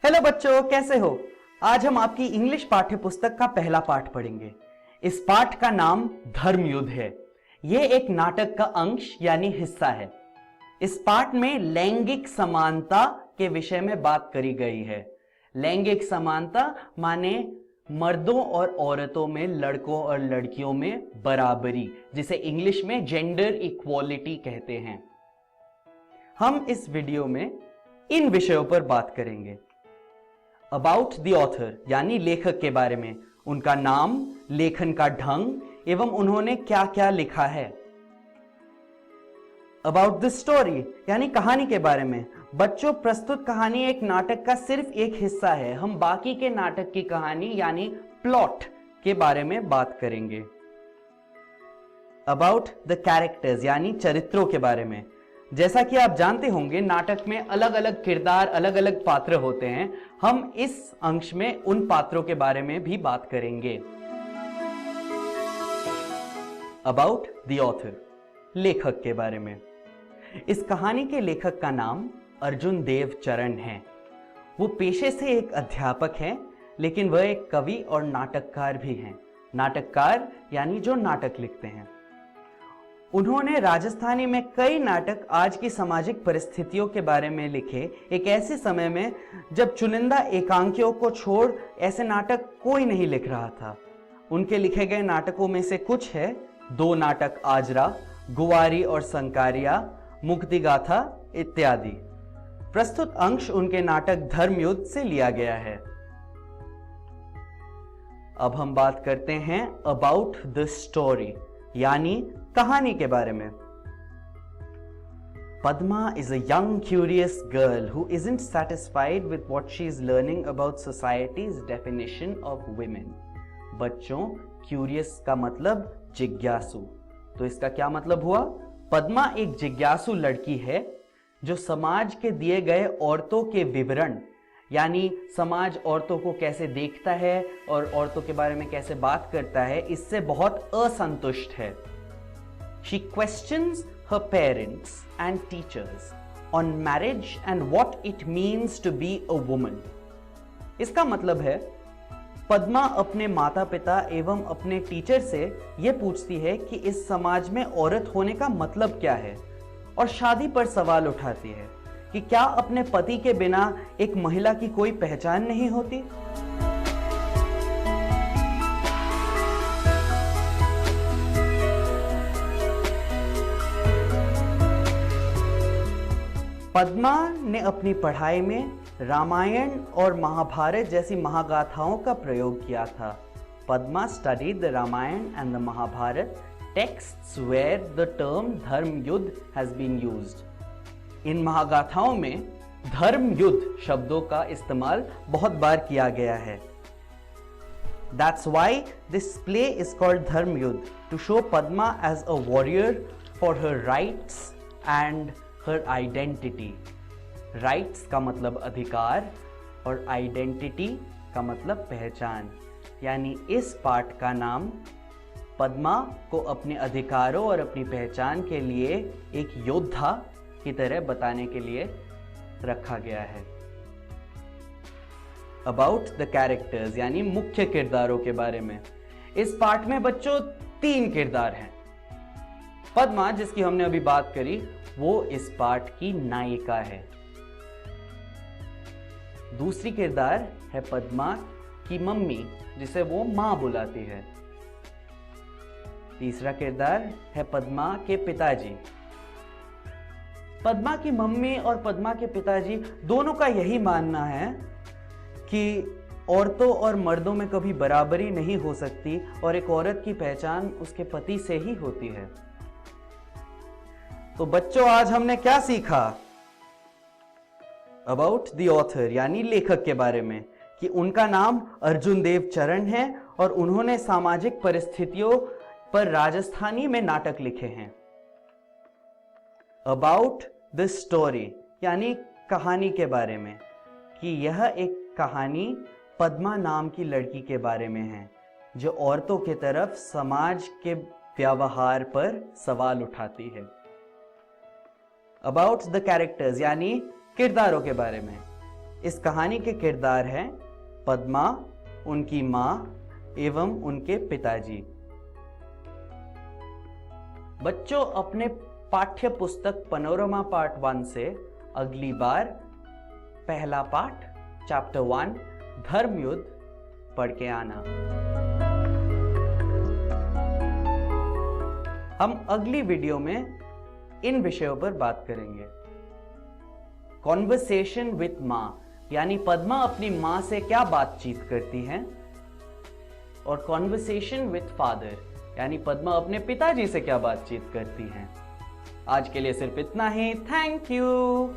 Hello बच्चों, कैसे हो। आज हम आपकी इंग्लिश पाठ्य पुस्तक का पहला पाठ पढ़ेंगे। इस पाठ का नाम धर्मयुद्ध है। यह एक नाटक का अंश यानी हिस्सा है। इस पाठ में लैंगिक समानता के विषय में बात करी गई है। लैंगिक समानता माने मर्दों और औरतों में, लड़कों और लड़कियों में बराबरी, जिसे इंग्लिश में जेंडर इक्वालिटी कहते हैं। हम इस वीडियो में इन विषयों पर बात करेंगे। अबाउट द ऑथर यानी लेखक के बारे में, उनका नाम, लेखन का ढंग एवं उन्होंने क्या क्या लिखा है। अबाउट द स्टोरी यानी कहानी के बारे में। बच्चों, प्रस्तुत कहानी एक नाटक का सिर्फ एक हिस्सा है। हम बाकी के नाटक की कहानी यानी प्लॉट के बारे में बात करेंगे। अबाउट द कैरेक्टर्स यानी चरित्रों के बारे में। जैसा कि आप जानते होंगे, नाटक में अलग अलग किरदार, अलग अलग पात्र होते हैं। हम इस अंश में उन पात्रों के बारे में भी बात करेंगे। अबाउट द ऑथर, लेखक के बारे में। इस कहानी के लेखक का नाम अर्जुन देव चरण है। वो पेशे से एक अध्यापक हैं, लेकिन वह एक कवि और नाटककार भी हैं। नाटककार यानी जो नाटक लिखते हैं। उन्होंने राजस्थानी में कई नाटक आज की सामाजिक परिस्थितियों के बारे में लिखे, एक ऐसे समय में जब चुनिंदा एकांकियों को छोड़ ऐसे नाटक कोई नहीं लिख रहा था। उनके लिखे गए नाटकों में से कुछ है दो नाटक आजरा, गुवारी और संकारिया, मुक्ति गाथा इत्यादि। प्रस्तुत अंश उनके नाटक धर्मयुद्ध से लिया गया है। अब हम बात करते हैं अबाउट द स्टोरी यानी कहानी के बारे में। Padma is a young curious girl who isn't satisfied with what she is learning about society's definition of women. बच्चों, curious का मतलब जिज्ञासु। तो इसका क्या मतलब हुआ? पद्मा एक जिज्ञासु लड़की है जो समाज के दिए गए औरतों के विवरण यानी समाज औरतों को कैसे देखता है और औरतों के बारे में कैसे बात करता है, इससे बहुत असंतुष्ट है। She questions her parents and teachers on marriage and what it means to be a woman. इसका मतलब है पद्मा अपने माता पिता एवं अपने टीचर से यह पूछती है कि इस समाज में औरत होने का मतलब क्या है, और शादी पर सवाल उठाती है कि क्या अपने पति के बिना एक महिला की कोई पहचान नहीं होती। पद्मा ने अपनी पढ़ाई में रामायण और महाभारत जैसी महागाथाओं का प्रयोग किया था। Padma studied the Ramayana and the Mahabharata texts where the term Dharmayuddha has been used. इन महागाथाओं में धर्मयुद्ध शब्दों का इस्तेमाल बहुत बार किया गया है। That's why this play is called धर्मयुद्ध, to show Padma as a warrior for her rights and her identity. Rights का मतलब अधिकार और identity का मतलब पहचान। यानी इस पाठ का नाम पद्मा को अपने अधिकारों और अपनी पहचान के लिए एक योद्धा की तरह बताने के लिए रखा गया है। About the characters यानी मुख्य किरदारों के बारे में। इस पाठ में बच्चों 3 किरदार हैं। पद्मा, जिसकी हमने अभी बात करी, वो इस पाठ की नायिका है। दूसरी किरदार है पद्मा की मम्मी, जिसे वो मां बुलाती है। तीसरा किरदार है पद्मा के पिताजी। पद्मा की मम्मी और पद्मा के पिताजी दोनों का यही मानना है कि औरतों और मर्दों में कभी बराबरी नहीं हो सकती और एक औरत की पहचान उसके पति से ही होती है। तो बच्चों, आज हमने क्या सीखा? अबाउट द ऑथर यानी लेखक के बारे में, कि उनका नाम अर्जुन देव चरण है और उन्होंने सामाजिक परिस्थितियों पर राजस्थानी में नाटक लिखे हैं। अबाउट द स्टोरी यानी कहानी के बारे में, कि यह एक कहानी पद्मा नाम की लड़की के बारे में है जो औरतों की तरफ समाज के व्यवहार पर सवाल उठाती है। अबाउट द कैरेक्टर्स यानी किरदारों के बारे में, इस कहानी के किरदार हैं पद्मा, उनकी मां एवं उनके पिताजी। बच्चों, अपने पाठ्य पुस्तक पनोरमा पार्ट 1 से अगली बार पहला पाठ चैप्टर 1 धर्मयुद्ध पढ़ के आना। हम अगली वीडियो में इन विषयों पर बात करेंगे। कॉन्वर्सेशन विथ मां, यानी पद्मा अपनी मां से क्या बातचीत करती हैं, और कॉन्वर्सेशन विथ फादर, यानी पद्मा अपने पिताजी से क्या बातचीत करती हैं। आज के लिए सिर्फ इतना ही। Thank you.